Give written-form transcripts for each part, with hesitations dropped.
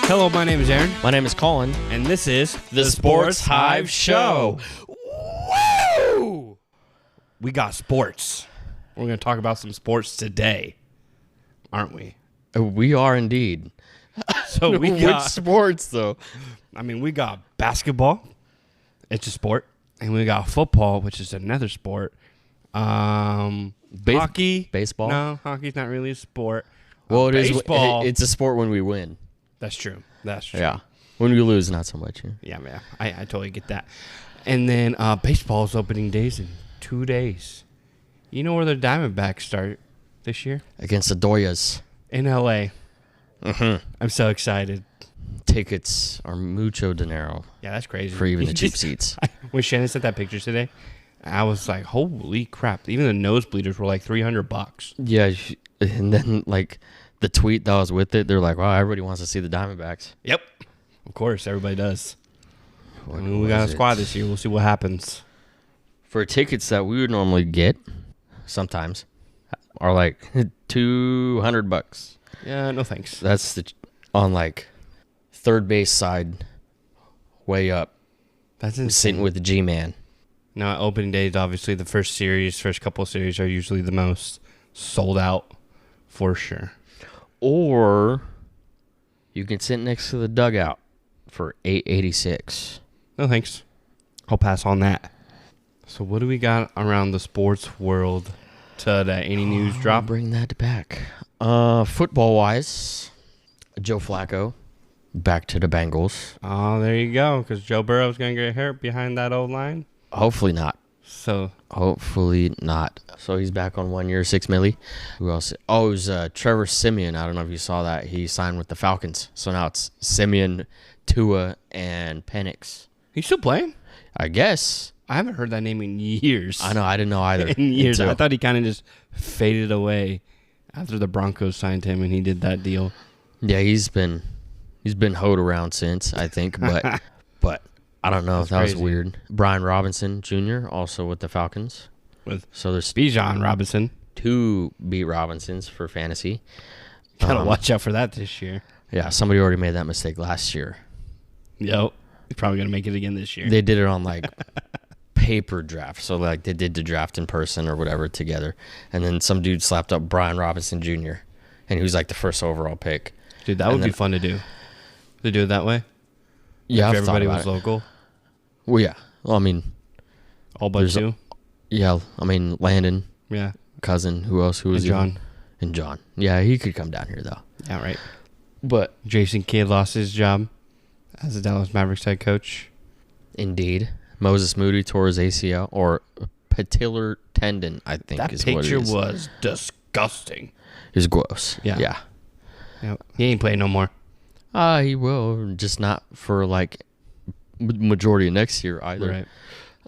Hello, my name is Aaron. My name is Collin. And this is the SportsHive Show. Woo! We got sports. We're going to talk about some sports today, aren't we? We are indeed. So we got Which sports, though? I mean, we got basketball. It's a sport. And we got football, which is another sport. Hockey. Baseball? No, hockey's not really a sport. Well, it is. Baseball. It's a sport when we win. That's true. That's true. Yeah. When we lose, not so much. Yeah. I totally get that. And then baseball's opening days in 2 days. You know where the Diamondbacks start this year? Against the Doyas. In L.A. Mm-hmm. I'm so excited. Tickets are mucho dinero. Yeah, that's crazy. For even the cheap seats. When Shannon sent that picture today, I was like, holy crap. Even the nosebleeders were like $300. Yeah. And then, like, the tweet that was with it, they're like, wow, everybody wants to see the Diamondbacks. Yep. Of course, everybody does. What we got a squad this year. We'll see what happens. For tickets that we would normally get, sometimes, are like $200. Yeah, no thanks. That's on like third base side, way up. That's insane. Sitting with the G-Man. Now, opening days, obviously, the first couple of series are usually the most sold out for sure. Or you can sit next to the dugout for $8.86. No thanks. I'll pass on that. So what do we got around the sports world today? Any news drop? Bring that back. Football-wise, Joe Flacco back to the Bengals. Oh, there you go. Because Joe Burrow's going to get hurt behind that old line. Hopefully not. So he's back on 1 year, $6 million. Who else? Oh, it was Trevor Siemian. I don't know if you saw that. He signed with the Falcons. So now it's Siemian, Tua, and Penix. He's still playing? I guess. I haven't heard that name in years. I know. I didn't know either. In years. I thought he kind of just faded away after the Broncos signed him and he did that deal. Yeah, he's been hoed around since, I think. But I don't know. That's that crazy. was weird. Brian Robinson Jr. also with the Falcons. So there's Bijan Robinson. 2 beat Robinsons for fantasy. Gotta watch out for that this year. Yeah, somebody already made that mistake last year. Yep. He's probably gonna make it again this year. They did it on like paper draft. So like they did the draft in person or whatever together. And then some dude slapped up Brian Robinson Jr. And he was like the first overall pick. Dude, that would be fun to do. To do it that way? Yeah, if everybody was local? Well, yeah. Well, I mean, all but you? Yeah, I mean, Landon. Yeah. Cousin. Who else? Who was John. And John. Yeah, he could come down here, though. Yeah, right. But Jason Kidd lost his job as the Dallas Mavericks head coach. Indeed. Moses Moody tore his ACL, or patellar tendon, I think is what it is. That picture was disgusting. It was gross. Yeah. He ain't playing no more. He will, just not for like majority of next year either. Right.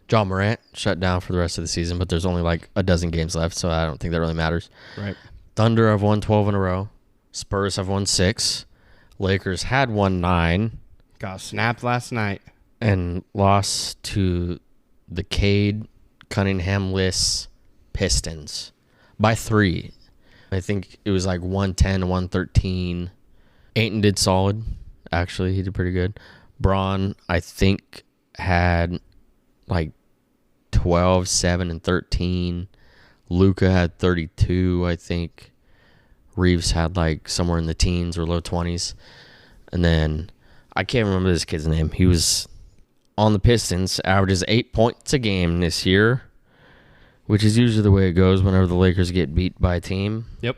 John Morant shut down for the rest of the season, but there's only like a dozen games left, so I don't think that really matters. Right. Thunder have won 12 in a row. Spurs have won 6. Lakers had won 9. Got snapped last night. And lost to the Cade Cunningham-less Pistons by 3. I think it was like 110 to 113. Ayton did solid. Actually, he did pretty good. Braun, I think, had like 12, 7, and 13. Luka had 32, I think. Reeves had like somewhere in the teens or low 20s. And then I can't remember this kid's name. He was on the Pistons, averages 8 points a game this year, which is usually the way it goes whenever the Lakers get beat by a team. Yep.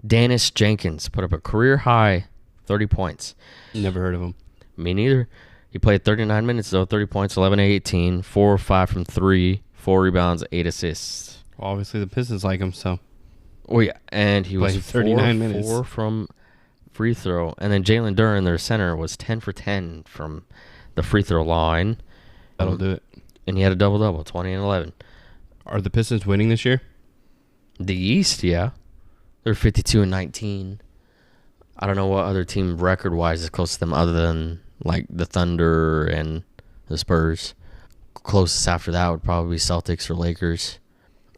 Dennis Jenkins put up a career high 30 points. Never heard of him. Me neither. He played 39 minutes, though, 30 points, 11 18, 4 or 5 from 3, 4 rebounds, 8 assists. Well, obviously, the Pistons like him, so. Oh, yeah. And he was 39 minutes. 4 from free throw. And then Jalen Duren, their center, was 10 for 10 from the free throw line. That'll do it. And he had a double-double, 20 and 11. Are the Pistons winning this year? The East, yeah. They're 52 and 19. I don't know what other team record-wise is close to them other than like the Thunder and the Spurs. Closest after that would probably be Celtics or Lakers.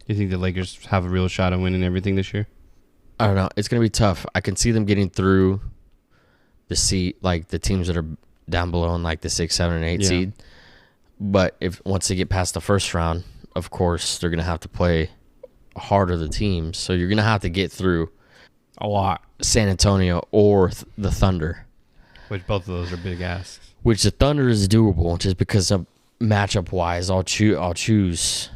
You think the Lakers have a real shot at winning everything this year? I don't know. It's going to be tough. I can see them getting through the seed, like the teams that are down below in like the 6, 7, and 8 Yeah. seed. But if once they get past the first round, of course they're gonna have to play harder the teams. So you're gonna have to get through A lot. San Antonio or the Thunder, Which both of those are big asks. which the Thunder is doable just because of matchup wise. I'll choose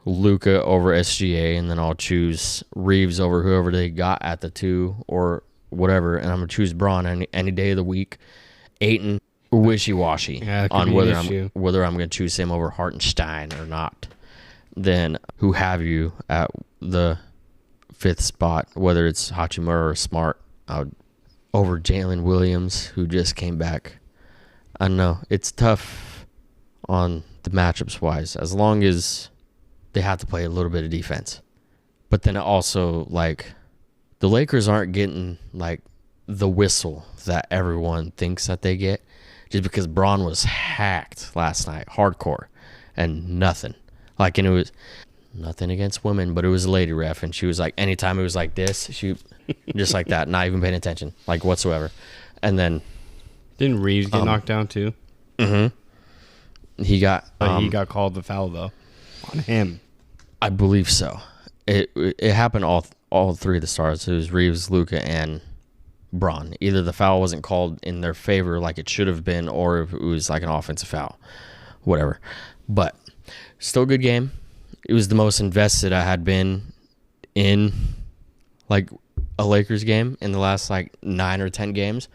Luka over SGA, and then I'll choose Reeves over whoever they got at the 2 or whatever, and I'm gonna choose Braun any day of the week. Ayton wishy-washy Yeah, that could on be an whether issue. I'm gonna choose him over Hartenstein or not. Then who have you at the 5th spot, whether it's Hachimura or Smart, over Jalen Williams, who just came back. I don't know. It's tough on the matchups wise, as long as they have to play a little bit of defense. But then also, like, the Lakers aren't getting, like, the whistle that everyone thinks that they get, just because Braun was hacked last night, hardcore, and nothing. Like, and it was nothing against women, but it was a lady ref, and she was like, anytime it was like this, she just like that, not even paying attention, like, whatsoever. And then Didn't Reeves get knocked down too? he got He got called the foul though on him. I believe so. It happened all 3 of the stars. It was Reeves, Luka, and Braun. Either the foul wasn't called in their favor like it should have been, or if it was like an offensive foul, whatever. But still a good game. It was the most invested I had been in like a Lakers game in the last like 9 or 10 games,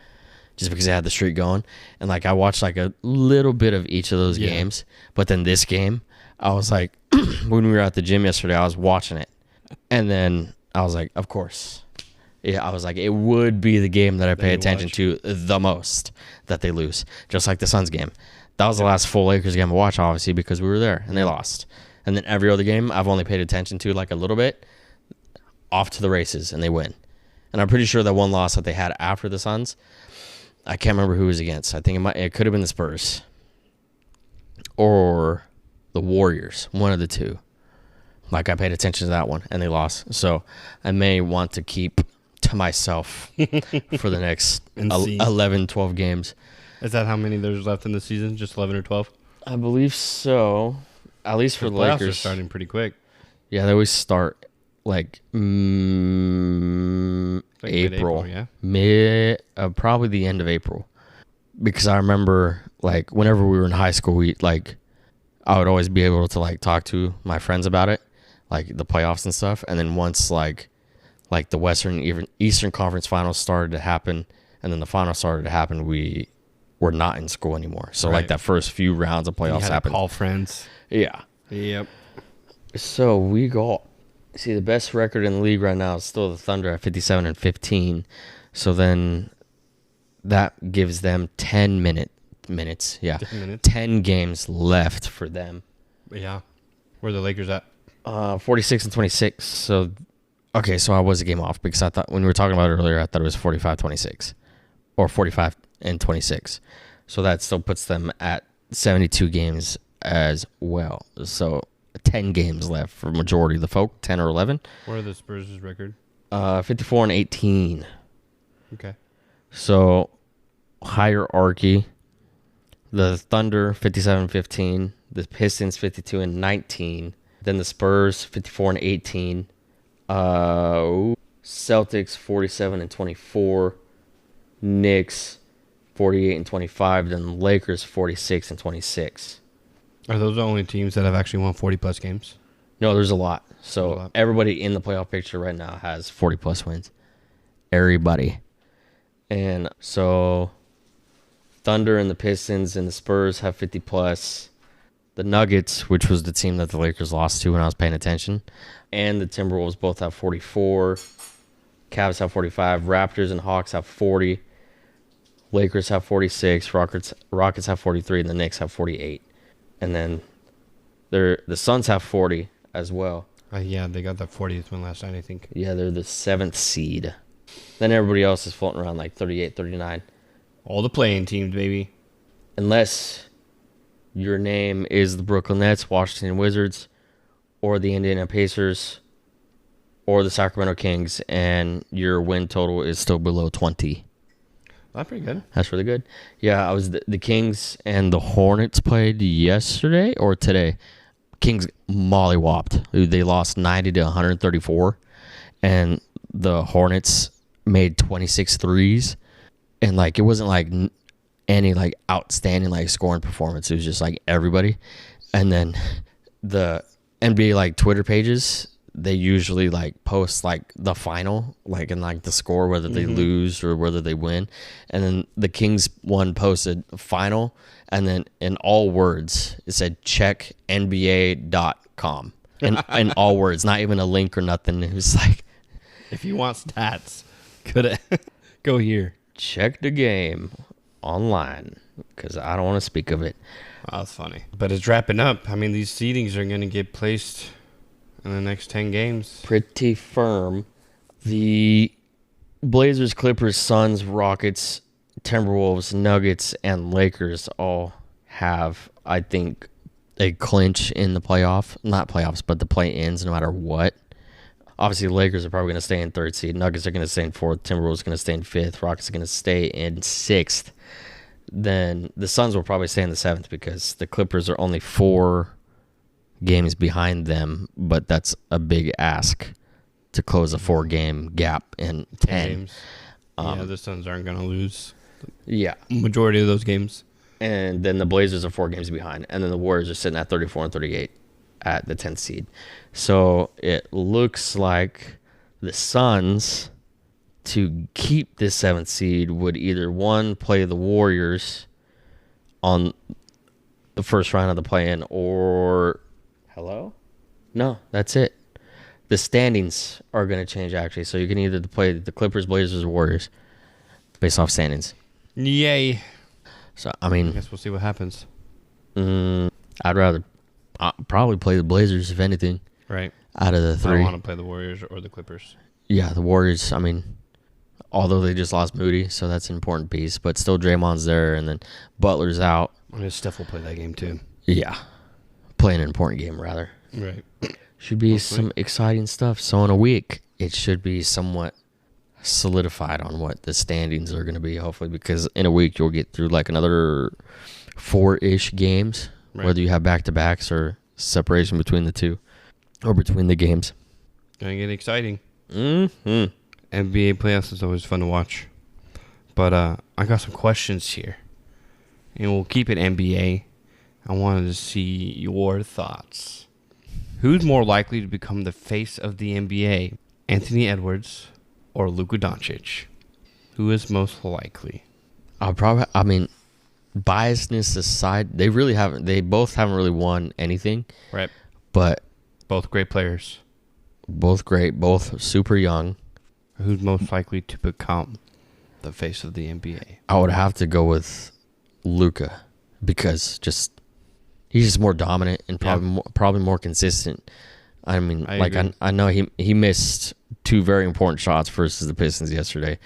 just because I had the streak going. And like I watched like a little bit of each of those games, but then this game, I was like, when we were at the gym yesterday, I was watching it, and then I was like, of course. Yeah, I was like, it would be the game that I pay attention to the most that they lose, just like the Suns game. That was the last full Lakers game I watched, obviously, because we were there, and they lost. And then every other game I've only paid attention to like a little bit, off to the races, and they win. And I'm pretty sure that one loss that they had after the Suns, I can't remember who it was against. I think it could have been the Spurs or the Warriors, one of the two. Like, I paid attention to that one, and they lost. So I may want to keep to myself for the next 11, 12 games. Is that how many there's left in the season? Just 11 or 12? I believe so. At least for the playoffs Lakers. are starting pretty quick. Yeah, they always start like Like April. yeah. Probably the end of April. Because I remember, like, whenever we were in high school, I would always be able to, like, talk to my friends about it, like, the playoffs and stuff. And then once, like the Western, even Eastern Conference Finals started to happen, and then the finals started to happen, we were not in school anymore. So, like, that first few rounds of playoffs happened. Call friends. Yeah. Yep. So we got, see, the best record in the league right now is still the Thunder at 57-15. So then that gives them 10 minutes. Yeah. 10 minutes. 10 games left for them. Yeah. Where are the Lakers at? 46-26. So, okay, so I was a game off because I thought, when we were talking about it earlier, I thought it was 45-26 or 45-26. So that still puts them at 72 games as well. So 10 games left for majority of the folk, 10 or 11. What are the Spurs' record? 54-18. Okay. So hierarchy, the Thunder 57-15, the Pistons 52-19, then the Spurs 54-18, Celtics 47-24, Knicks 48-25, then the Lakers 46-26. Are those the only teams that have actually won 40-plus games? No, there's a lot. So There's a lot. everybody in the playoff picture right now has 40-plus wins. Everybody. And so Thunder and the Pistons and the Spurs have 50-plus. The Nuggets, which was the team that the Lakers lost to when I was paying attention, and the Timberwolves both have 44. Cavs have 45. Raptors and Hawks have 40. Lakers have 46. Rockets have 43. And the Knicks have 48. And then the Suns have 40 as well. Yeah, they got that 40th one last night, I think. Yeah, they're the 7th seed. Then everybody else is floating around like 38, 39. All the playing teams, baby. Unless your name is the Brooklyn Nets, Washington Wizards, or the Indiana Pacers, or the Sacramento Kings, and your win total is still below 20. That's pretty good. That's really good. Yeah, I was the Kings and the Hornets played yesterday or today. Kings mollywopped. They lost 90 to 134, and the Hornets made 26 threes, and like it wasn't like any like outstanding like scoring performance. It was just like everybody, and then the NBA like Twitter pages, they usually like post like the final, like in like the score, whether they lose or whether they win. And then the Kings one posted final, and then in all words it said check NBA.com. In all words, not even a link or nothing. It was like, if you want stats, go here. Check the game online, because I don't want to speak of it. Oh, that's funny. But it's wrapping up. I mean, these seedings are going to get placed in the next 10 games. Pretty firm. The Blazers, Clippers, Suns, Rockets, Timberwolves, Nuggets, and Lakers all have, I think, a clinch in the not playoffs, but the play-ins no matter what. Obviously, the Lakers are probably going to stay in third seed. Nuggets are going to stay in fourth. Timberwolves are going to stay in fifth. Rockets are going to stay in sixth. Then the Suns will probably stay in the seventh because the Clippers are only 4 games behind them, but that's a big ask to close a 4-game gap in 10. Games. Yeah, the Suns aren't going to lose. Yeah. Majority of those games. And then the Blazers are 4 games behind. And then the Warriors are sitting at 34 and 38 at the 10th seed. So it looks like the Suns, to keep this 7th seed, would either, one, play the Warriors on the first round of the play-in, or... Hello? No, that's it. The standings are going to change, actually. So you can either play the Clippers, Blazers, or Warriors based off standings. Yay. So, I mean... I guess we'll see what happens. I'd rather probably play the Blazers, if anything. Right. Out of the 3. I don't want to play the Warriors or the Clippers. Yeah, the Warriors, I mean, although they just lost Moody, so that's an important piece, but still Draymond's there, and then Butler's out. I mean, Steph will play that game, too. Yeah. Playing an important game, rather. Right. Should be some exciting stuff. So in a week, it should be somewhat solidified on what the standings are going to be, hopefully, because in a week you'll get through like another 4-ish games, right, whether you have back-to-backs or separation between the two or between the games. Gonna get exciting. Mm-hmm. NBA playoffs is always fun to watch. But I got some questions here. And we'll keep it NBA. I wanted to see your thoughts. Who's more likely to become the face of the NBA? Anthony Edwards or Luka Doncic? Who is most likely? I mean, biasness aside, they both haven't really won anything. Right. But both great players. Both great, both super young. Who's most likely to become the face of the NBA? I would have to go with Luka because he's just more dominant and probably more consistent. I mean, I know he missed 2 very important shots versus the Pistons yesterday,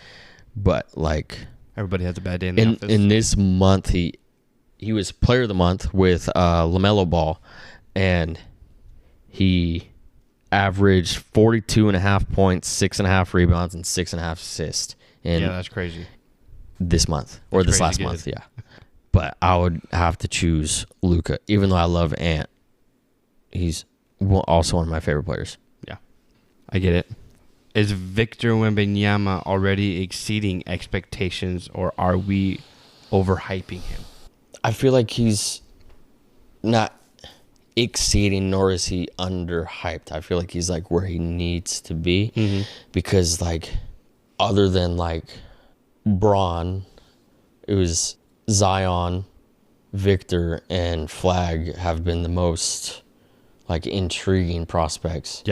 but like everybody has a bad day in the office. In this month, he was Player of the Month with LaMelo Ball, and he averaged 42.5 points, 6.5 rebounds, and 6.5 assists. Yeah, that's crazy. This month or this last month, yeah. But I would have to choose Luka, even though I love Ant. He's also one of my favorite players. Yeah, I get it. Is Victor Wembanyama already exceeding expectations, or are we overhyping him? I feel like he's not exceeding, nor is he underhyped. I feel like he's like where he needs to be, because like other than like Braun, it was Zion, Victor, and Flag have been the most like intriguing prospects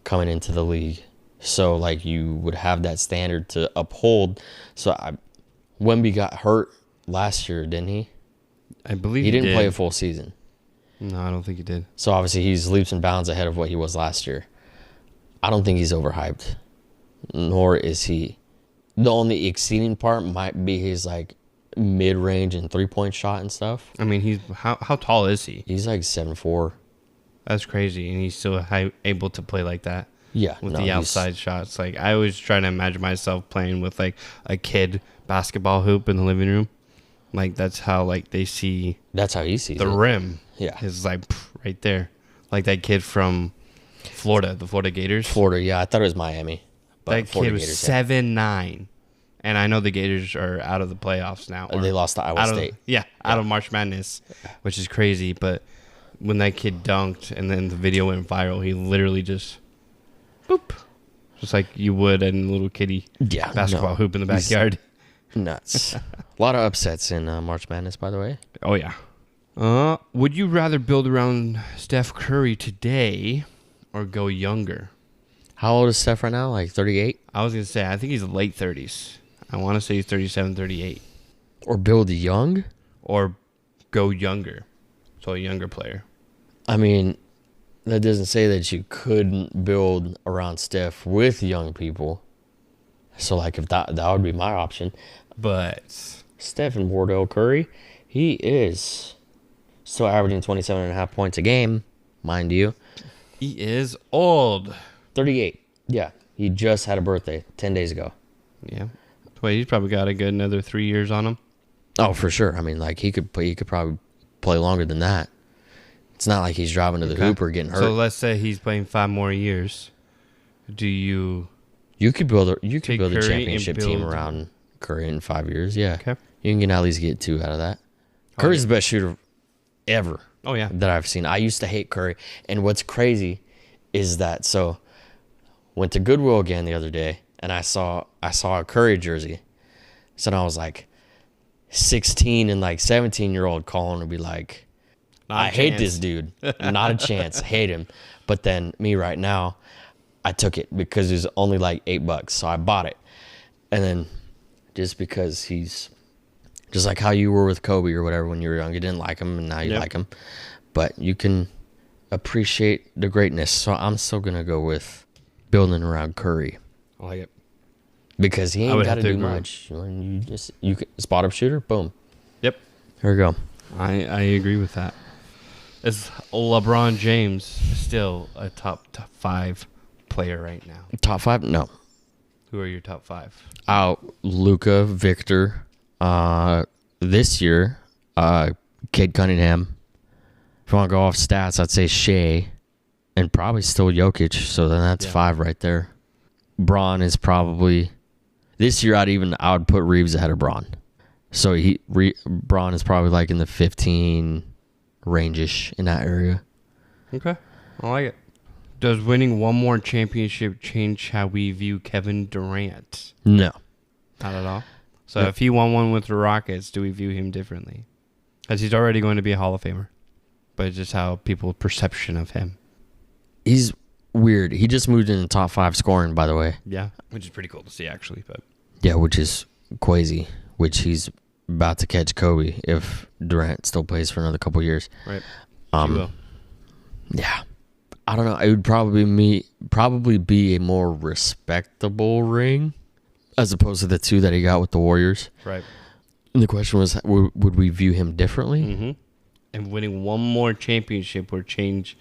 coming into the league. So like you would have that standard to uphold. So Wemby got hurt last year, didn't he? I believe he didn't play a full season. No, I don't think he did. So obviously he's leaps and bounds ahead of what he was last year. I don't think he's overhyped, nor is he. The only exceeding part might be his like mid-range and 3-point shot and stuff. I mean, he's how tall is he? He's like 7'4". That's crazy, and he's still able to play like that. Yeah, with the outside shots. Like, I always try to imagine myself playing with like a kid basketball hoop in the living room. Like, that's how like they see. That's how he sees the it. rim. Yeah, Is like right there, like that kid from Florida, the Florida Gators. Florida. Yeah, I thought it was Miami. But That Florida kid was Gators, 7'9", and I know the Gators are out of the playoffs now. They lost to Iowa State. Out of March Madness, which is crazy. But when that kid dunked and then the video went viral, he literally just boop, just like you would a little kiddie basketball hoop in the backyard. Nuts. A lot of upsets in March Madness, by the way. Oh yeah. Would you rather build around Steph Curry today or go younger? How old is Steph right now? Like 38? I was going to say, I think he's late 30s. I want to say he's 37, 38. Or build young? Or go younger. So a younger player. I mean, that doesn't say that you couldn't build around Steph with young people. So, like, if that would be my option. But Steph and Wardell Curry, he is still averaging 27.5 points a game, mind you. he is old. 38. Yeah. He just had a birthday 10 days ago. Yeah. Wait, he's probably got a good another 3 years on him. Oh, for sure. I mean, like, he could probably play longer than that. It's not like he's driving to the hoop or getting hurt. So let's say he's playing 5 more years. Do you could build a Curry championship and team build- around Curry in 5 years. Yeah. Okay. You can at least get 2 out of that. Curry's the best shooter ever. Oh yeah. That I've seen. I used to hate Curry. And what's crazy is that, so went to Goodwill again the other day and I saw a Curry jersey. So then I was like 16 and like 17-year-old Collin would be like, I hate this dude. Not a chance. Hate him. But then me right now, I took it because it was only like $8. So I bought it. And then just because he's just like how you were with Kobe or whatever when you were young, you didn't like him and now you like him. But you can appreciate the greatness. So I'm still going to go with building around Curry. I like it. Because he ain't got to do much. You can spot up shooter, boom. Yep. Here we go. I agree with that. Is LeBron James still a top 5 player right now? Top 5? No. Who are your top 5? Luka, Victor. This year, Cade Cunningham. If you want to go off stats, I'd say Shea. And probably still Jokic. So then that's 5 right there. Braun is probably... This year, I would put Reeves ahead of Braun. So Braun is probably like in the 15 range-ish in that area. Okay. I like it. Does winning one more championship change how we view Kevin Durant? No. Not at all. So if he won one with the Rockets, do we view him differently? Because he's already going to be a Hall of Famer. But it's just how people's perception of him. He's weird. He just moved in the top 5 scoring, by the way. Yeah. Which is pretty cool to see, actually. But yeah, which is crazy. Which he's about to catch Kobe if Durant still plays for another couple years. Right. He will. Yeah. I don't know. It would probably be a more respectable ring as opposed to the 2 that he got with the Warriors. Right. And the question was, would we view him differently? Mm-hmm. And winning one more championship would change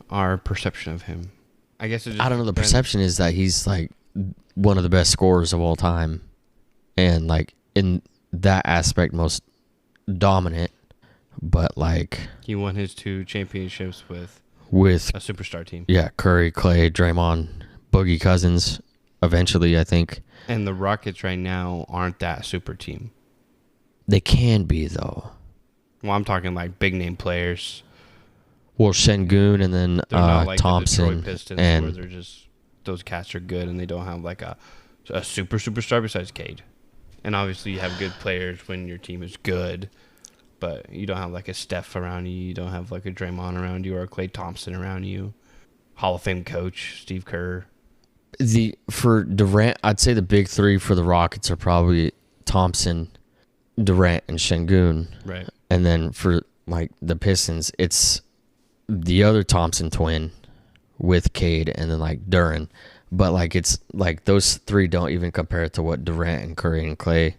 our perception of him. I guess it just I don't know. The perception is that he's like one of the best scorers of all time. And like in that aspect, most dominant. But like... He won his 2 championships with a superstar team. Yeah, Curry, Clay, Draymond, Boogie Cousins, eventually, I think. And the Rockets right now aren't that super team. They can be, though. Well, I'm talking like big name players. Well, Şengün and then like Thompson. The Detroit Pistons, where they're just... Those cats are good, and they don't have like a superstar besides Cade. And obviously, you have good players when your team is good. But you don't have like a Steph around you. You don't have like a Draymond around you or a Klay Thompson around you. Hall of Fame coach, Steve Kerr. For Durant, I'd say the big 3 for the Rockets are probably Thompson, Durant, and Şengün. Right. And then for like the Pistons, it's the other Thompson twin with Cade and then like Duran. But like it's like those 3 don't even compare to what Durant and Curry and Clay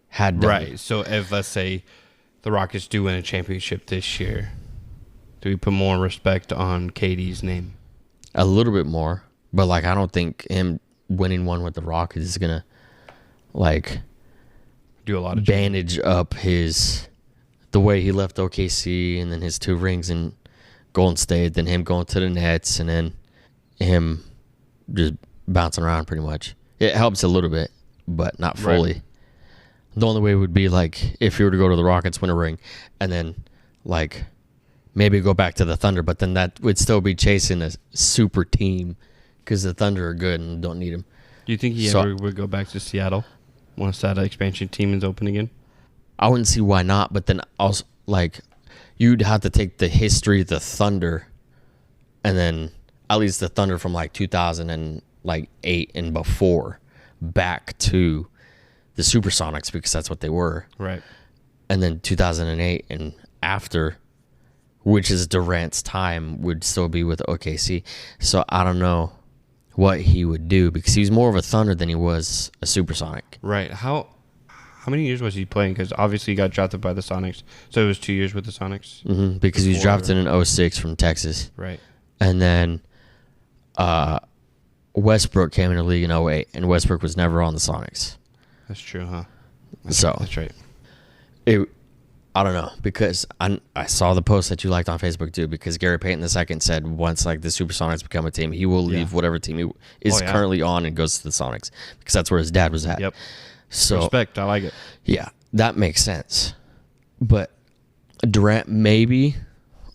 had done. Right. So if let's say the Rockets do win a championship this year, do we put more respect on KD's name? A little bit more, But like, I don't think him winning one with the Rockets is gonna like Do a lot of bandage up the way he left OKC and then his 2 rings in Golden State, then him going to the Nets, and then him just bouncing around pretty much. It helps a little bit, but not fully. Right. The only way would be like if you were to go to the Rockets, win a ring, and then like maybe go back to the Thunder, but then that would still be chasing a super team because the Thunder are good and don't need him. Do you think he ever would go back to Seattle once that expansion team is open again? I wouldn't see why not, but then also like you'd have to take the history of the Thunder, and then at least the Thunder from like 2008 and before back to the Supersonics, because that's what they were. Right. And then 2008 and after, which is Durant's time, would still be with OKC. So I don't know what he would do because he was more of a Thunder than he was a Supersonic. Right. How many years was he playing? Because obviously he got drafted by the Sonics. So it was 2 years with the Sonics? Mm-hmm, because he was drafted in 06 from Texas. Right. And then Westbrook came in the league in 08, and Westbrook was never on the Sonics. That's true, huh? That's right. I don't know, because I saw the post that you liked on Facebook too, because Gary Payton II said once like the Supersonics become a team, he will leave whatever team he is currently on and goes to the Sonics, because that's where his dad was at. Yep. So respect, I like it. Yeah, that makes sense. But Durant maybe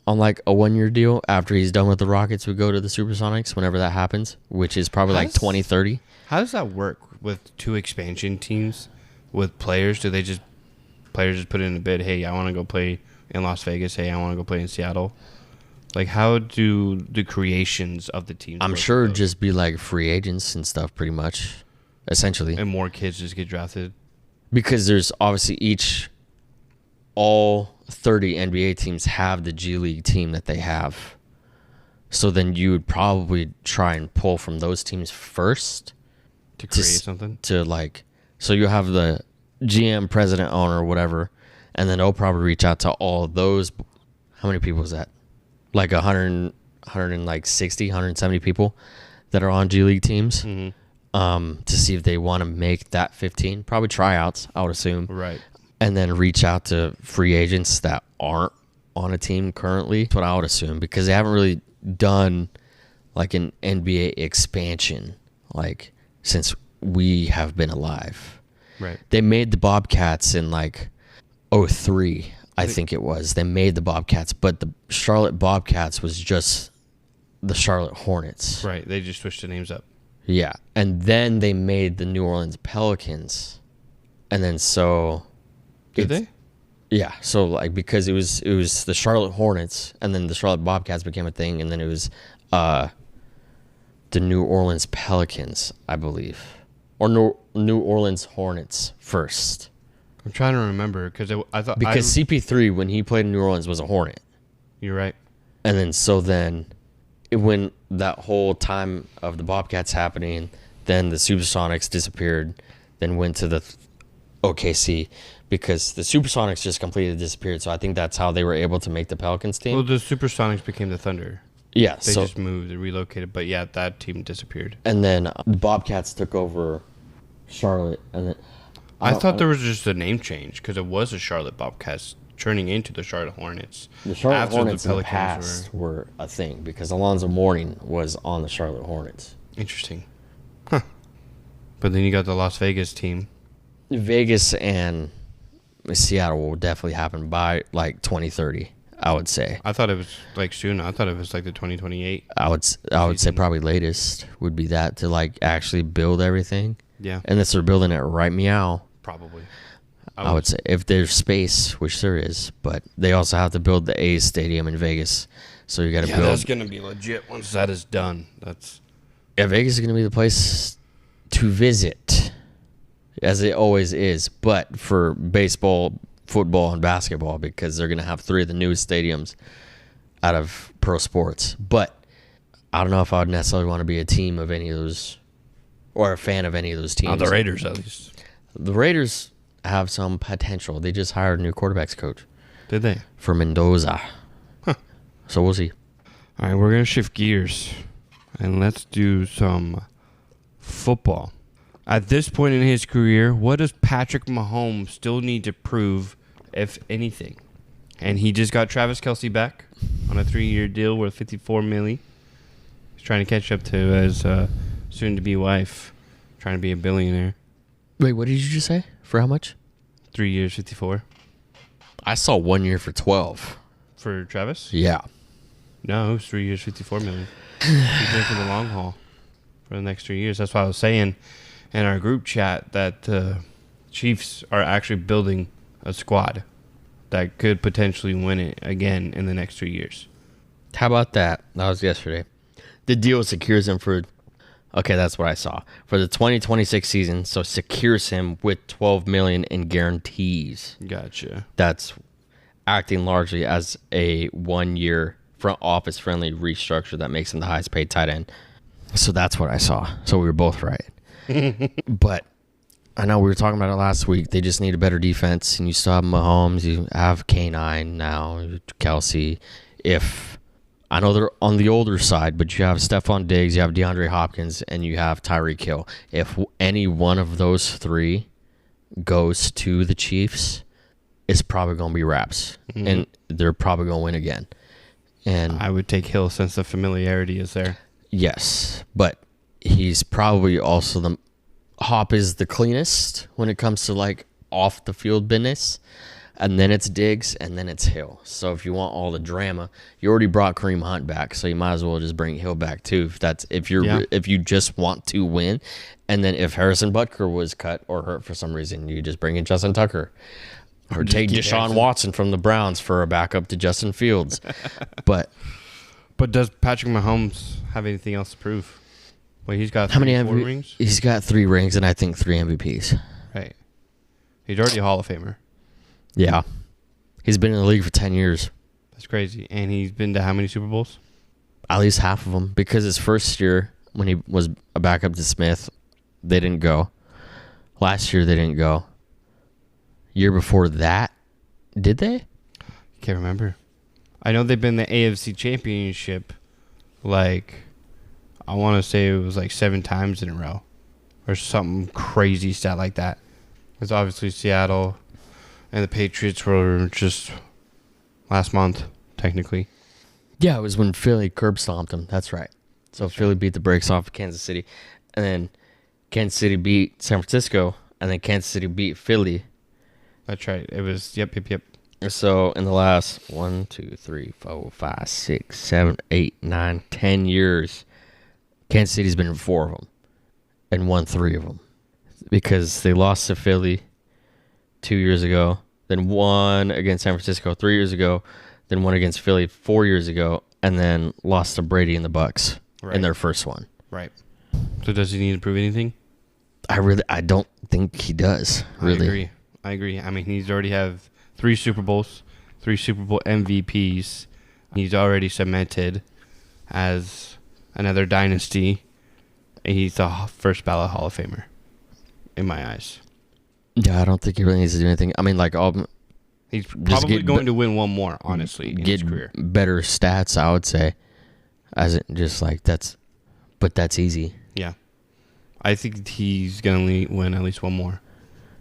on like a 1-year deal after he's done with the Rockets would go to the Supersonics whenever that happens, which is probably like 2030. How does that work with 2 expansion teams with players? Do players just put in a bid, hey, I want to go play in Las Vegas, hey, I want to go play in Seattle? Like, how do the creations of the teams I'm work sure it'd just be like free agents and stuff pretty much, essentially. And more kids just get drafted? Because there's obviously all 30 NBA teams have the G League team that they have. So then you would probably try and pull from those teams first. To create something? To like, so you have the GM, president, owner, whatever, and then they'll probably reach out to all those. How many people is that? Like 160, 170 people that are on G League teams, to see if they want to make that 15. Probably tryouts, I would assume. Right. And then reach out to free agents that aren't on a team currently. That's what I would assume, because they haven't really done like an NBA expansion like since we have been alive. Right. They made the Bobcats in like 03, I think it was. They made the Bobcats, but the Charlotte Bobcats was just the Charlotte Hornets. Right. They just switched the names up. Yeah. And then they made the New Orleans Pelicans. And then so... Did they? Yeah. So like, because it was the Charlotte Hornets, and then the Charlotte Bobcats became a thing, and then it was the New Orleans Pelicans, I believe. Or New Orleans Hornets first. I'm trying to remember because CP3 when he played in New Orleans was a Hornet. You're right. And then when that whole time of the Bobcats happening, then the Supersonics disappeared, then went to the OKC because the Supersonics just completely disappeared. So I think that's how they were able to make the Pelicans team. Well, the Supersonics became the Thunder. Yeah, they just moved and relocated, but yeah, that team disappeared. And then the Bobcats took over Charlotte, and then I thought there was just a name change because it was the Charlotte Bobcats turning into the Charlotte Hornets. The Charlotte Hornets in the past were a thing because Alonzo Mourning was on the Charlotte Hornets. Interesting. Huh. But then you got the Las Vegas team. Vegas and Seattle will definitely happen by like 2030, I would say. I thought it was like soon. I thought it was like the 2028. I would say probably latest would be that to like actually build everything. Yeah. Unless they're building it right meow. Probably. I would say if there's space, which there is, but they also have to build the A's stadium in Vegas. So you got to build. That's going to be legit once that is done. Vegas is going to be the place to visit, as it always is, but for baseball, football, and basketball, because they're going to have 3 of the newest stadiums out of pro sports. But I don't know if I would necessarily want to be a team of any of those, or a fan of any of those teams. The Raiders, at least. The Raiders have some potential. They just hired a new quarterbacks coach. Did they? For Mendoza. Huh. So we'll see. All right, we're going to shift gears. And let's do some football. At this point in his career, what does Patrick Mahomes still need to prove, if anything? And he just got Travis Kelce back on a 3-year deal worth $54 million. He's trying to catch up to his soon-to-be wife, trying to be a billionaire. Wait, what did you just say? For how much? 3 years, 54. I saw 1 year for 12. For Travis? Yeah. No, it was 3 years, $54 million. He's in for the long haul for the next 3 years. That's why I was saying in our group chat that the Chiefs are actually building a squad that could potentially win it again in the next 3 years. How about that? That was yesterday. The deal secures him for... Okay, that's what I saw. For the 2026 season, so secures him with $12 million in guarantees. Gotcha. That's acting largely as a 1 year front office friendly restructure that makes him the highest paid tight end. So that's what I saw. So we were both right. But I know we were talking about it last week. They just need a better defense, and you still have Mahomes. You have K9 now, Kelsey. If I know they're on the older side, but you have Stephon Diggs, you have DeAndre Hopkins, and you have Tyreek Hill. If any one of those three goes to the Chiefs, it's probably going to be wraps, and they're probably going to win again. And I would take Hill since the familiarity is there. Yes, but he's probably also the Hop is the cleanest when it comes to like off the field business, and then it's Diggs, and then it's Hill. So if you want all the drama, you already brought Kareem Hunt back, so you might as well just bring Hill back too. If you just want to win, and then if Harrison Butker was cut or hurt for some reason, you just bring in Justin Tucker. Or take Deshaun Watson from the Browns for a backup to Justin Fields. But does Patrick Mahomes have anything else to prove? Well, he's got how many four rings? He's got 3 rings and I think 3 MVPs. Right. He's already a Hall of Famer. Yeah. He's been in the league for 10 years. That's crazy. And he's been to how many Super Bowls? At least half of them. Because his first year, when he was a backup to Smith, they didn't go. Last year, they didn't go. Year before that, did they? Can't remember. I know they've been the AFC Championship, like, I want to say it was like 7 times in a row. Or something crazy stat like that. Because obviously Seattle and the Patriots were just last month, technically. Yeah, it was when Philly curb stomped them. That's right. So Philly beat the brakes off of Kansas City. And then Kansas City beat San Francisco. And then Kansas City beat Philly. That's right. It was, yep. So in the last 1, 2, 3, 4, 5, 6, 7, 8, 9, 10 years, Kansas City's been in 4 of them and won 3 of them because they lost to Philly 2 years ago, then won against San Francisco 3 years ago, then won against Philly 4 years ago, and then lost to Brady and the Bucks in their first one. Right. So does he need to prove anything? I don't think he does. Really. I agree. I mean, he's already have 3 Super Bowls, 3 Super Bowl MVPs. He's already cemented as another dynasty. He's the first ballot Hall of Famer, in my eyes. Yeah, I don't think he really needs to do anything. I mean, like, he's probably going to win one more, honestly, in his career. Better stats, I would say. As it just like that's easy. Yeah, I think he's gonna win at least one more.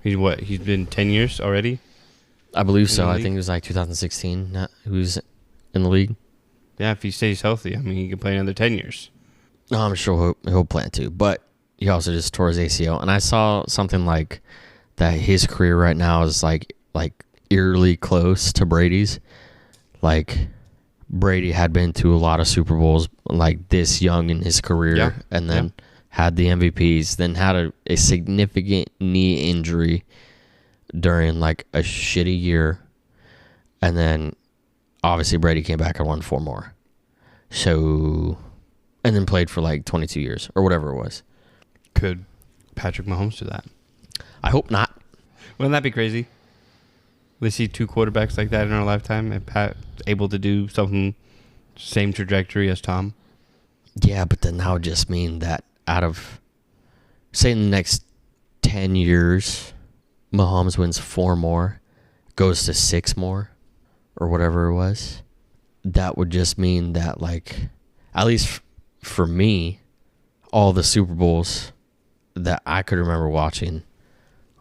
He's been 10 years already? I believe so. I think it was like 2016 he was in the league. Yeah, if he stays healthy, I mean, he can play another 10 years. No, I'm sure he'll plan to. But he also just tore his ACL. And I saw something like that his career right now is like eerily close to Brady's. Like, Brady had been to a lot of Super Bowls like this young in his career and then had the MVPs, then had a significant knee injury during like a shitty year, and then obviously Brady came back and won 4 more. So, and then played for like 22 years or whatever it was. Could Patrick Mahomes do that? I hope not. Wouldn't that be crazy? We see 2 quarterbacks like that in our lifetime and Pat able to do something same trajectory as Tom. Yeah, but then that would just mean that out of, say, in the next 10 years, Mahomes wins 4 more, goes to 6 more, or whatever it was. That would just mean that, like, at least for me, all the Super Bowls that I could remember watching,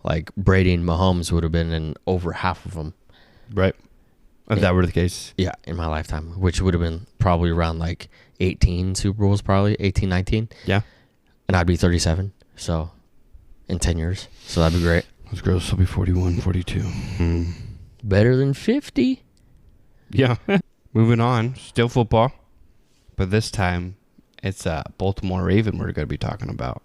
like Brady and Mahomes would have been in over half of them. Right. If that were the case. Yeah, in my lifetime, which would have been probably around like 18 Super Bowls, probably 18, 19. Yeah. And I'd be 37, so in 10 years. So that'd be great. Those girls will be 41, 42. Better than 50. Yeah. Moving on. Still football. But this time, it's Baltimore Raven we're going to be talking about.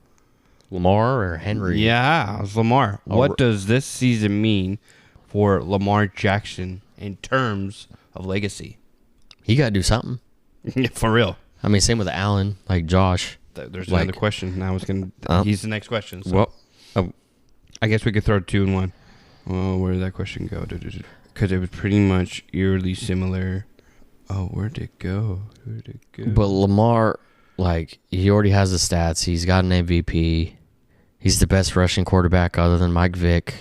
Lamar or Henry? Yeah, it's Lamar. What does this season mean for Lamar Jackson in terms of legacy? He got to do something. Yeah, for real. I mean, same with Allen, like Josh. There's another question. Now he's the next question. So. Well, I guess we could throw 2 in 1. Well, where did that question go? Because it was pretty much eerily similar. Oh, where'd it go? But Lamar, like, he already has the stats. He's got an MVP. He's the best rushing quarterback other than Mike Vick.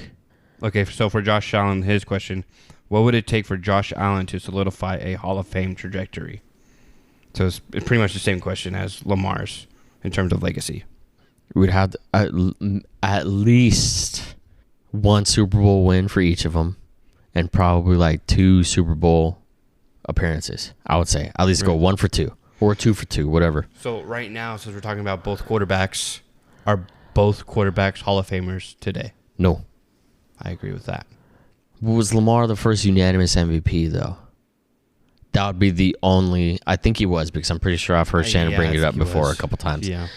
Okay, so for Josh Allen, his question, what would it take for Josh Allen to solidify a Hall of Fame trajectory? So it's pretty much the same question as Lamar's in terms of legacy. We'd have at least 1 Super Bowl win for each of them and probably like 2 Super Bowl appearances, I would say. At least go 1 for 2 or 2 for 2, whatever. So right now, since we're talking about both quarterbacks, are both quarterbacks Hall of Famers today? No. I agree with that. Was Lamar the first unanimous MVP, though? That would be the only... I think he was, because I'm pretty sure I've heard Shannon bring it up before a couple times. Yeah.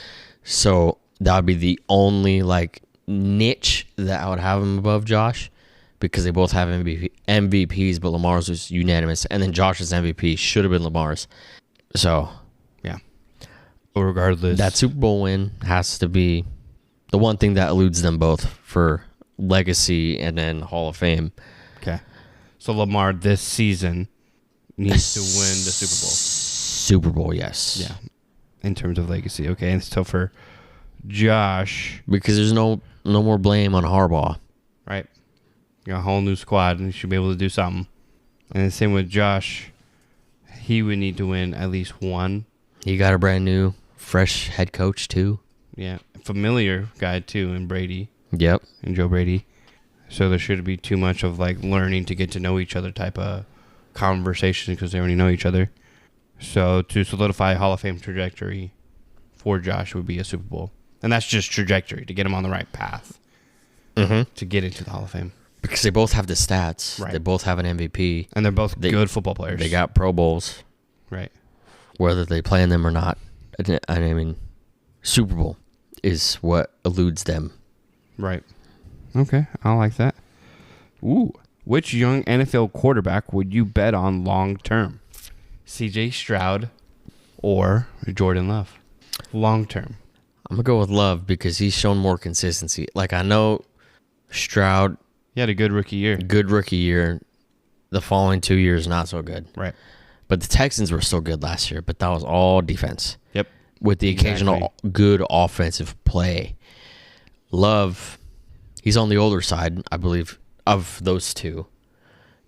So that would be the only, like, niche that I would have him above Josh, because they both have MVPs, but Lamar's was unanimous, and then Josh's MVP should have been Lamar's. So... yeah. But regardless... that Super Bowl win has to be the one thing that eludes them both for legacy and then Hall of Fame. Okay. So Lamar this season needs to win the Super Bowl. Super Bowl, yes. Yeah. In terms of legacy. Okay. And so for Josh... because there's no more blame on Harbaugh. Right. You got a whole new squad and you should be able to do something. And the same with Josh. He would need to win at least 1. He got a brand new, fresh head coach, too. Yeah. Familiar guy, too, in Brady. Yep. And Joe Brady. So there shouldn't be too much of like learning to get to know each other type of conversation because they already know each other. So to solidify a Hall of Fame trajectory for Josh would be a Super Bowl. And that's just trajectory to get him on the right path to get into the Hall of Fame. Because they both have the stats. Right. They both have an MVP. And they're both good football players. They got Pro Bowls. Right. Whether they play in them or not. I mean, Super Bowl is what eludes them. Right. Okay, I like that. Ooh. Which young NFL quarterback would you bet on long term? CJ Stroud or Jordan Love? Long term. I'm going to go with Love because he's shown more consistency. Like, I know Stroud... he had a good rookie year. Good rookie year. The following 2 years, not so good. Right. But the Texans were still good last year, but that was all defense. Yep. With the occasional good offensive play. Love, he's on the older side, I believe, of those two.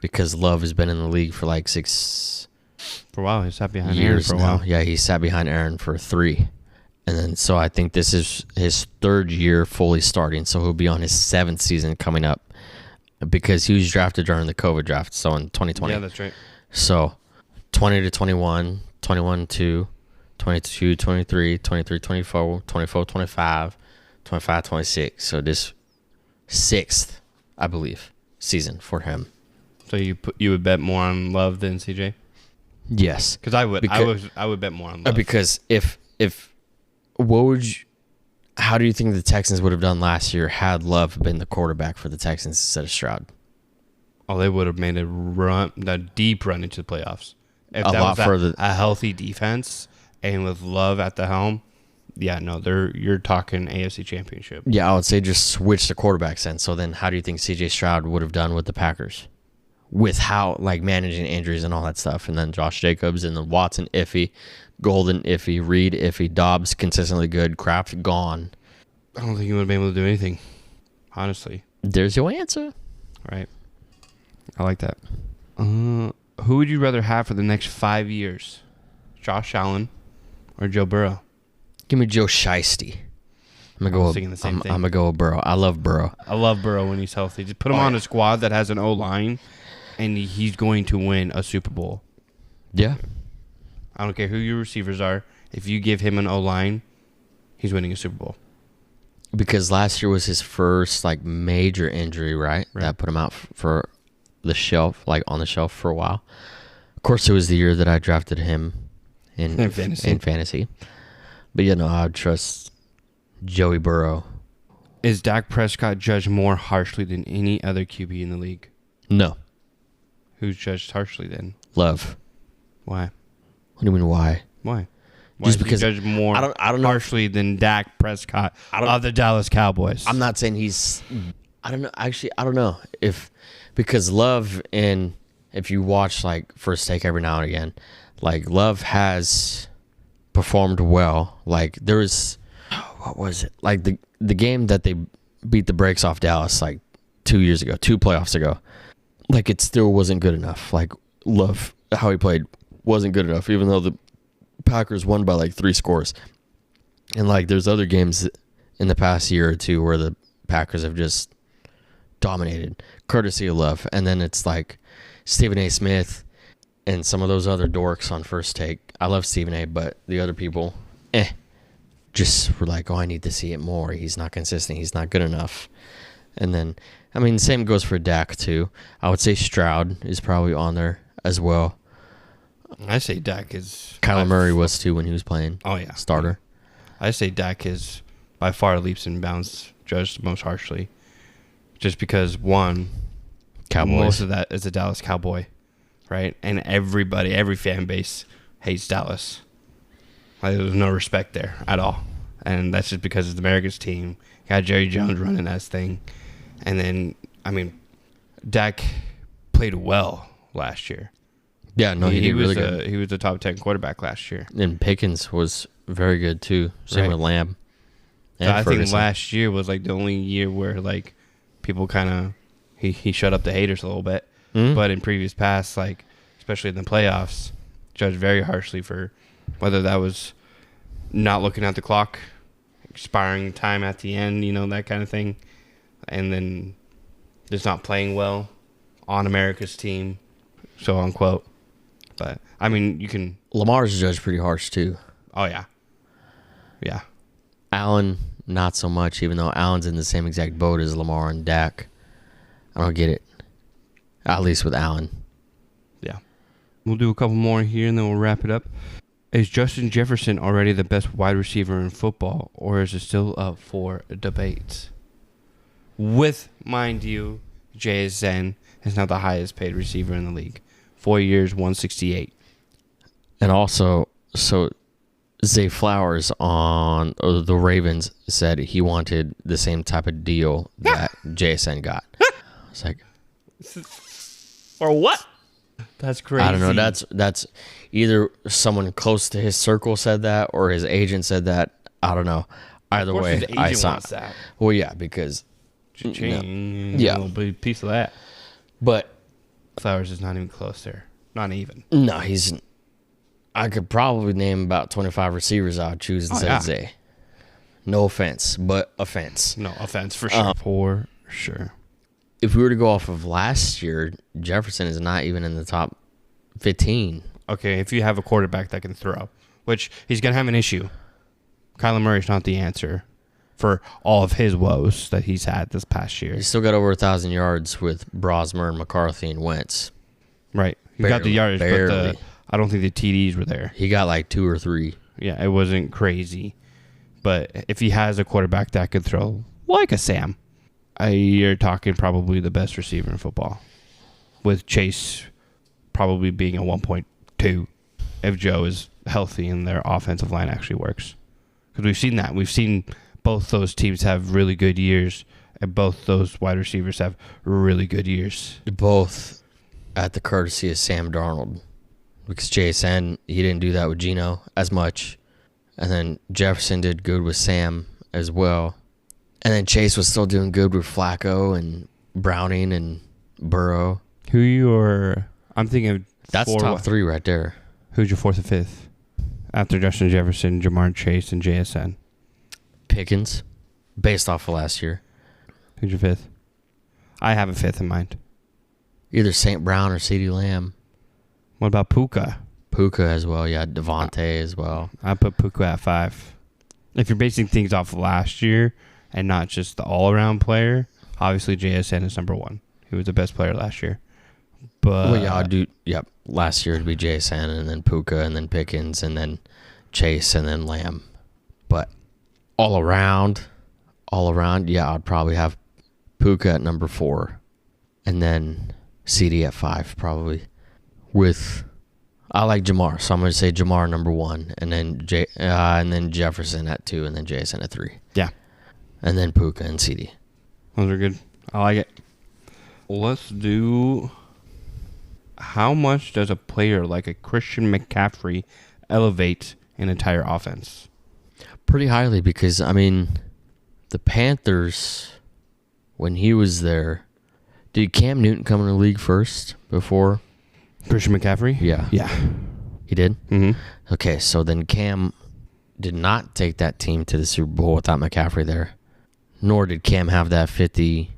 Because Love has been in the league for like 6 for a while. He sat behind years Aaron for a while. Yeah, he sat behind Aaron for 3. And then, so I think this is his 3rd year fully starting. So he'll be on his 7th season coming up. Because he was drafted during the COVID draft, so in 2020. Yeah, that's right. So 20 to 21, 21 to 22, 23, 23, 24, 24, 25, 25, 26. So this 6th, I believe, season for him. So you would bet more on Love than CJ? Yes, because I would bet more on Love. Because if what would you, how do you think the Texans would have done last year had Love been the quarterback for the Texans instead of Stroud? Oh, they would have made a deep run into the playoffs. If a lot further. A healthy defense and with Love at the helm, yeah, no, you're talking AFC Championship. Yeah, I would say just switch the quarterbacks then. So then how do you think CJ Stroud would have done with the Packers? With how, like, managing injuries and all that stuff. And then Josh Jacobs and then Watson, iffy. Golden, iffy. Reed, iffy. Dobbs, consistently good. Kraft, gone. I don't think he would have been able to do anything, honestly. There's your answer. Right. I like that. Who would you rather have for the next 5 years? Josh Allen or Joe Burrow? Give me Joe Shiesty. I'm I was thinking the same thing. I'm gonna go with Burrow. I love Burrow. I love Burrow when he's healthy. Just put him on a squad that has an O-line, and he's going to win a Super Bowl. Yeah. I don't care who your receivers are. If you give him an O-line, he's winning a Super Bowl. Because last year was his first like major injury, right? That put him out for the shelf, like on the shelf for a while. Of course, it was the year that I drafted him in fantasy. But I would trust Joey Burrow. Is Dak Prescott judged more harshly than any other QB in the league? No. Who's judged harshly then? Love. Why? What do you mean why? Why Just is because he judged more I don't know. harshly than Dak Prescott of the Dallas Cowboys? I'm not saying he's. I don't know. Actually, I don't know if because Love and if you watch like First Take every now and again, like Love has performed well. Like there was, what was it? Like the game that they beat the brakes off Dallas like 2 years ago, 2 playoffs ago. Like it still wasn't good enough. Like Love, how he played wasn't good enough, even though the Packers won by like 3 scores. And like there's other games in the past year or two where the Packers have just dominated, courtesy of Love. And then it's like Stephen A. Smith and some of those other dorks on First Take. I love Stephen A., but the other people, just were like, oh, I need to see it more. He's not consistent. He's not good enough. And then, I mean, the same goes for Dak, too. I would say Stroud is probably on there as well. I say Dak is... Kyler Murray was, too, when he was playing. Oh, yeah. Starter. I say Dak is by far leaps and bounds judged most harshly. Just because, one, Cowboys. Most of that is a Dallas Cowboy, right? And every fan base hates Dallas. Like, there's no respect there at all. And that's just because it's America's team. Got Jerry Jones running that thing. And then, I mean, Dak played well last year. Yeah, no, he did really good. He was the top 10 quarterback last year. And Pickens was very good, too. Same with Lamb. So I think last year was like the only year where like people kind of he shut up the haters a little bit. Mm-hmm. But in previous past, like especially in the playoffs, judged very harshly for whether that was not looking at the clock, expiring time at the end, that kind of thing, and then just not playing well on America's team, so unquote. But I mean, you can Lamar's judged pretty harsh too. Oh yeah. Yeah. Allen, not so much, even though Allen's in the same exact boat as Lamar and Dak. I don't get it. At least with Allen. Yeah. We'll do a couple more here and then we'll wrap it up. Is Justin Jefferson already the best wide receiver in football, or is it still up for debate? With, mind you, JSN is now the highest paid receiver in the league. 4 years, 168. And also, so Zay Flowers on the Ravens said he wanted the same type of deal that JSN got. It's like, or what? That's crazy. I don't know. That's either someone close to his circle said that or his agent said that. I don't know. Either way, his agent wants that. Well, yeah, because a little piece of that. But Flowers is not even close there. Not even. No, he's. I could probably name about 25 receivers I would choose instead of Zay. No offense, but offense. No offense, for sure. For sure. If we were to go off of last year, Jefferson is not even in the top 15. Okay, if you have a quarterback that can throw, which he's going to have an issue. Kyler Murray's not the answer for all of his woes that he's had this past year. He's still got over 1,000 yards with Brosmer and McCarthy and Wentz. Right. He got the yards, but I don't think the TDs were there. He got like 2 or 3. Yeah, it wasn't crazy. But if he has a quarterback that could throw like a Sam, you're talking probably the best receiver in football. With Chase probably being a 1.2 if Joe is healthy and their offensive line actually works. Because we've seen that. We've seen both those teams have really good years, and both those wide receivers have really good years. Both at the courtesy of Sam Darnold. Because JSN, he didn't do that with Geno as much. And then Jefferson did good with Sam as well. And then Chase was still doing good with Flacco and Browning and Burrow. I'm thinking of that's top 3 right there. Who's your 4th and 5th? After Justin Jefferson, Jamar Chase, and JSN. Pickens, based off of last year. Who's your fifth? I have a fifth in mind. Either St. Brown or CeeDee Lamb. What about Puka? Puka as well. Yeah, Devontae as well. I put Puka at 5. If you're basing things off of last year and not just the all-around player, obviously JSN is number 1. He was the best player last year. But Well, yeah, I'll do. Yep, last year it'd be JSN and then Puka and then Pickens and then Chase and then Lamb. But all around, yeah, I'd probably have Puka at number 4, and then CD at 5 probably. I like Jamar, so I'm gonna say Jamar number 1, and then Jefferson at 2, and then Jason at 3. Yeah, and then Puka and CD. Those are good. I like it. Let's do. How much does a player like a Christian McCaffrey elevate an entire offense? Pretty highly, because I mean, the Panthers, when he was there, did Cam Newton come in the league first before Christian McCaffrey? Yeah. Yeah. He did? Mm-hmm. Okay, so then Cam did not take that team to the Super Bowl without McCaffrey there. Nor did Cam have that 50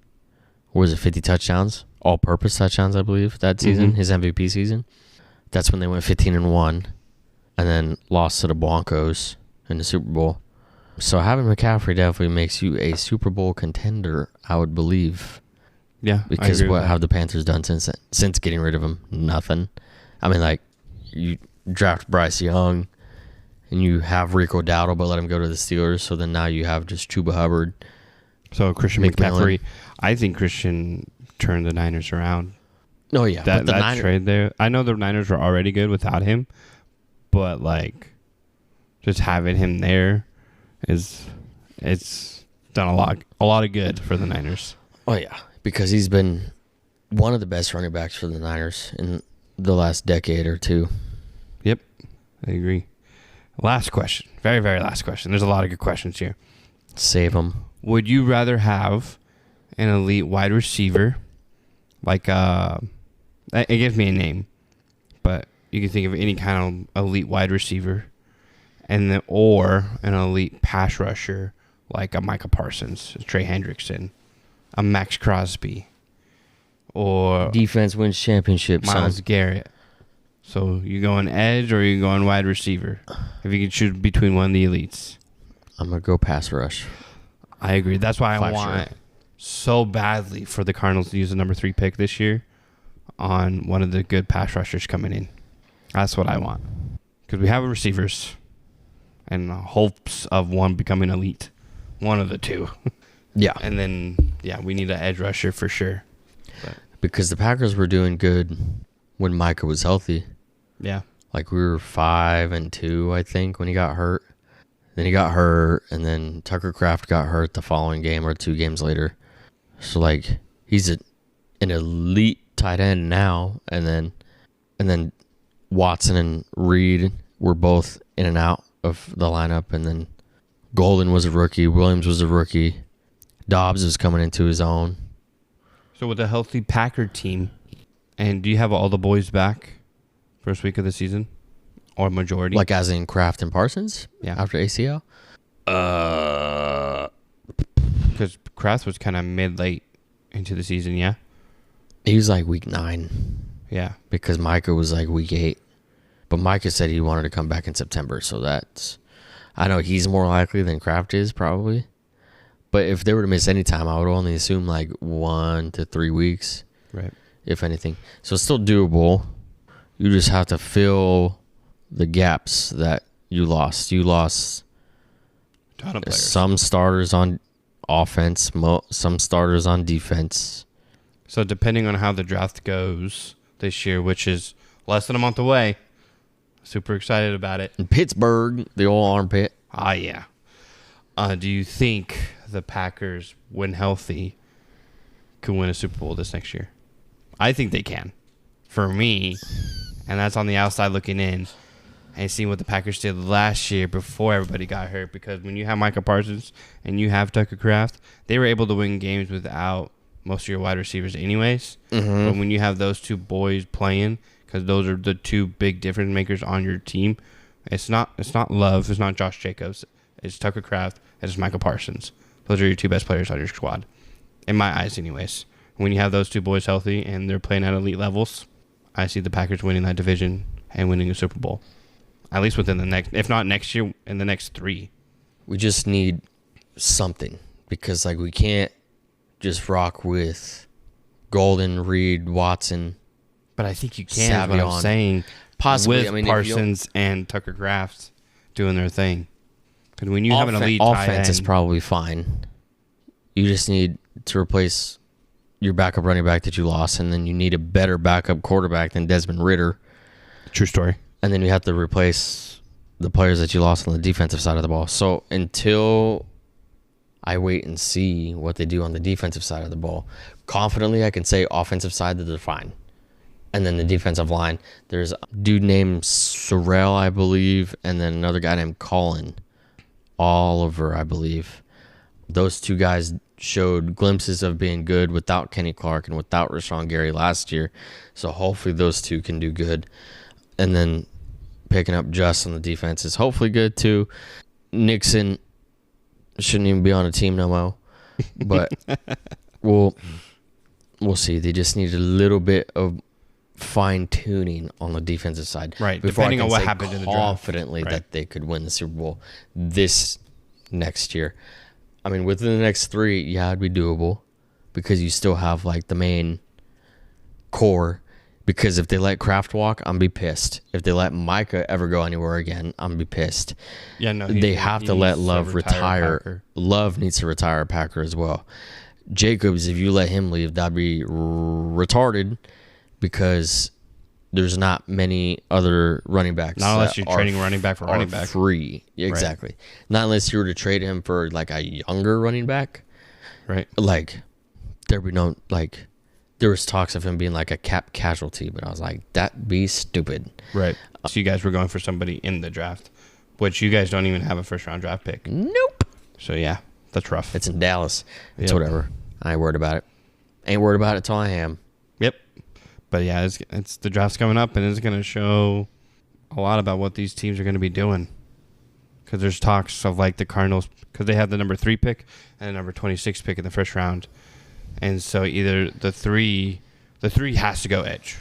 touchdowns? All-purpose touchdowns, I believe, that season, his MVP season. That's when they went 15-1 and then lost to the Broncos in the Super Bowl. So having McCaffrey definitely makes you a Super Bowl contender, I would believe. Yeah, because what have the Panthers done since getting rid of him? Nothing. I mean, like, you draft Bryce Young and you have Rico Dowdle, but let him go to the Steelers. So then now you have just Chuba Hubbard. So Christian McCaffrey, I think Christian turned the Niners around. Oh yeah, that trade there. I know the Niners were already good without him, but like, just having him there it's done a lot of good for the Niners. Oh yeah. Because he's been one of the best running backs for the Niners in the last decade or two. Yep, I agree. Last question. Very, very last question. There's a lot of good questions here. Save them. Would you rather have an elite wide receiver, like it gives me a name, but you can think of any kind of elite wide receiver, or an elite pass rusher like a Micah Parsons, a Trey Hendrickson, a Max Crosby, or defense wins championship. Myles Garrett. So you going edge or you going wide receiver? If you could choose between one of the elites, I'm gonna go pass rush. I agree. That's why I want so badly for the Cardinals to use the number 3 pick this year on one of the good pass rushers coming in. That's what I want, because we have receivers and hopes of one becoming elite, one of the two. Yeah, and then we need an edge rusher for sure. But because the Packers were doing good when Micah was healthy. Yeah, like we were 5-2, I think, when he got hurt. Then he got hurt, and then Tucker Kraft got hurt the following game or 2 games later. So like he's an elite tight end now, and then Watson and Reed were both in and out of the lineup, and then Golden was a rookie, Williams was a rookie, Dobbs is coming into his own. So with a healthy Packer team, and do you have all the boys back first week of the season? Or majority? Like as in Kraft and Parsons? Yeah. After ACL? Because Kraft was kind of mid-late into the season, yeah? He was like week 9. Yeah. Because Micah was like week 8. But Micah said he wanted to come back in September, so that's... I know he's more likely than Kraft is, probably. But if they were to miss any time, I would only assume like 1 to 3 weeks. Right. If anything. So it's still doable. You just have to fill the gaps that you lost. You lost ton of players. Some starters on offense, some starters on defense. So depending on how the draft goes this year, which is less than a month away, super excited about it. In Pittsburgh, the old armpit. Ah, yeah. Do you think the Packers, when healthy, could win a Super Bowl this next year? I think they can. For me, and that's on the outside looking in, and seeing what the Packers did last year before everybody got hurt. Because when you have Micah Parsons and you have Tucker Kraft, they were able to win games without most of your wide receivers anyways. Mm-hmm. But when you have those two boys playing, because those are the two big difference makers on your team, It's not Love. It's not Josh Jacobs. It's Tucker Kraft. It's Michael Parsons. Those are your 2 best players on your squad, in my eyes, anyways. When you have those 2 boys healthy and they're playing at elite levels, I see the Packers winning that division and winning a Super Bowl, at least within the next, if not next year, in the next 3. We just need something because like we can't just rock with Golden, Reed, Watson. But I think you can. Is what I'm saying. Possibly. With I mean, Parsons and Tucker Kraft doing their thing. Because when you have an elite offense tight is end, probably fine. You just need to replace your backup running back that you lost, and then you need a better backup quarterback than Desmond Ridder. True story. And then you have to replace the players that you lost on the defensive side of the ball. So until I wait and see what they do on the defensive side of the ball, confidently I can say offensive side that they're fine. And then the defensive line, there's a dude named Sorrell, I believe, and then another guy named Collin. Oliver, I believe. Those 2 guys showed glimpses of being good without Kenny Clark and without Rashawn Gary last year. So hopefully those 2 can do good. And then picking up Just on the defense is hopefully good too. Nixon shouldn't even be on a team no more. But we'll see. They just need a little bit of fine-tuning on the defensive side. Right, Before depending I can on what say happened in the draft. confidently Right. that they could win the Super Bowl this next year. I mean, within the next 3, yeah, it'd be doable because you still have like the main core. Because if they let Kraft walk, I'm be pissed. If they let Micah ever go anywhere again, I'm be pissed. Yeah, no, they have to let Love retire. Packer. Love needs to retire a Packer as well. Jacobs, if you let him leave, that'd be retarded because there's not many other running backs. Not unless you're trading running back for running back. Free. Exactly. Right. Not unless you were to trade him for like a younger running back. Right. Like, there would no, like, there was talks of him being like a cap casualty, but I was like, that'd be stupid. Right. So you guys were going for somebody in the draft, which you guys don't even have a first-round draft pick. Nope. So, yeah, that's rough. It's in Dallas. It's whatever. I ain't worried about it. Ain't worried about it till I am. Yep. But, yeah, it's the draft's coming up, and it's going to show a lot about what these teams are going to be doing. Because there's talks of, like, the Cardinals, because they have the number 3 pick and the number 26 pick in the first round. And so either the three has to go edge.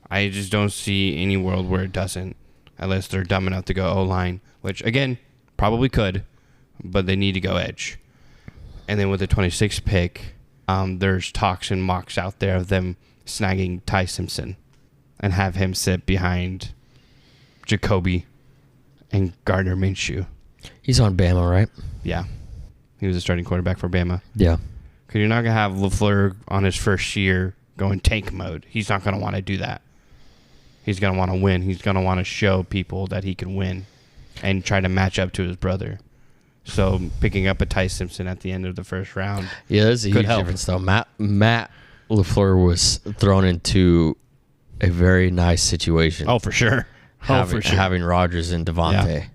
I just don't see any world where it doesn't, unless they're dumb enough to go O-line, which, again, probably could, but they need to go edge. And then with the 26th pick, there's talks and mocks out there of them snagging Ty Simpson and have him sit behind Jacoby and Gardner Minshew. He's on Bama, right? Yeah. He was a starting quarterback for Bama. Yeah. Because you're not going to have LaFleur on his first year going tank mode. He's not going to want to do that. He's going to want to win. He's going to want to show people that he can win and try to match up to his brother. So picking up a Ty Simpson at the end of the first round. Yeah, there's a huge difference, though. Matt LaFleur was thrown into a very nice situation. Oh, for sure. Having Rodgers and Devontae. Yeah.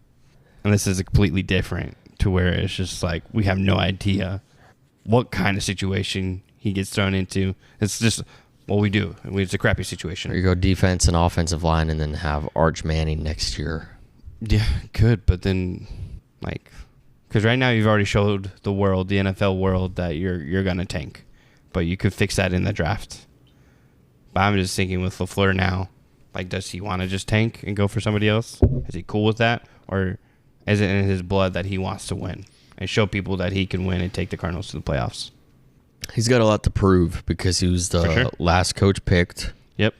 And this is completely different to where it's just like we have no idea what kind of situation he gets thrown into. It's just what we do. It's a crappy situation. Or you go defense and offensive line and then have Arch Manning next year. Yeah, good. But then, like, because right now you've already showed the world, the NFL world, that you're going to tank. But you could fix that in the draft. But I'm just thinking with LaFleur now, like, does he want to just tank and go for somebody else? Is he cool with that? Or is it in his blood that he wants to win and show people that he can win and take the Cardinals to the playoffs? He's got a lot to prove because he was the last coach picked. Yep.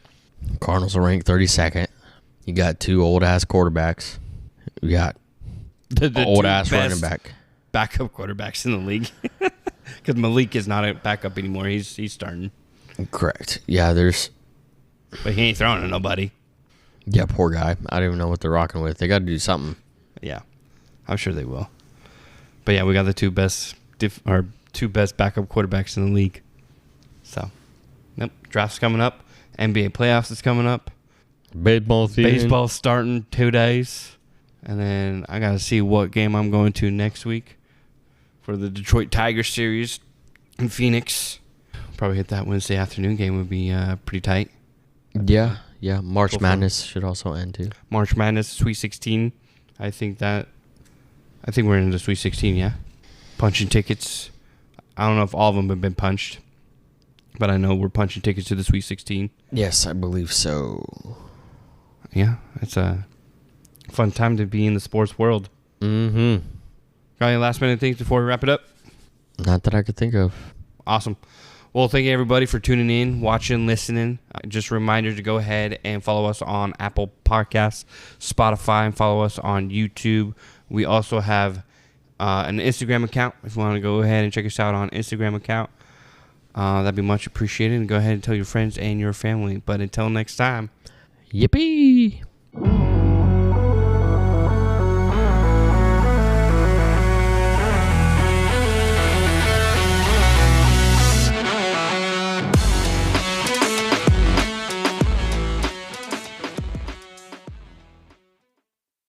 Cardinals are ranked 32nd. You got 2 old-ass quarterbacks. You got the old-ass running back. Backup quarterbacks in the league. Because Malik is not a backup anymore. He's starting. Correct. Yeah, But he ain't throwing to nobody. Yeah, poor guy. I don't even know what they're rocking with. They got to do something. Yeah. I'm sure they will. But yeah, we got the two best backup quarterbacks in the league. So, yep. Draft's coming up. NBA playoffs is coming up. Baseball's starting 2 days. And then I got to see what game I'm going to next week for the Detroit Tigers series in Phoenix. Probably hit that Wednesday afternoon game would be pretty tight. Yeah. Yeah, March Go for Madness should also end too. March Madness, Sweet 16. I think we're in the Sweet 16, yeah. Punching tickets. I don't know if all of them have been punched, but I know we're punching tickets to the Sweet 16. Yes, I believe so. Yeah, it's a fun time to be in the sports world. Mm-hmm. Got any last minute things before we wrap it up? Not that I could think of. Awesome. Well, thank you everybody for tuning in, watching, listening. Just a reminder to go ahead and follow us on Apple Podcasts, Spotify, and follow us on YouTube. We also have an Instagram account. If you want to go ahead and check us out on Instagram account, that'd be much appreciated. And go ahead and tell your friends and your family. But until next time, Yippee!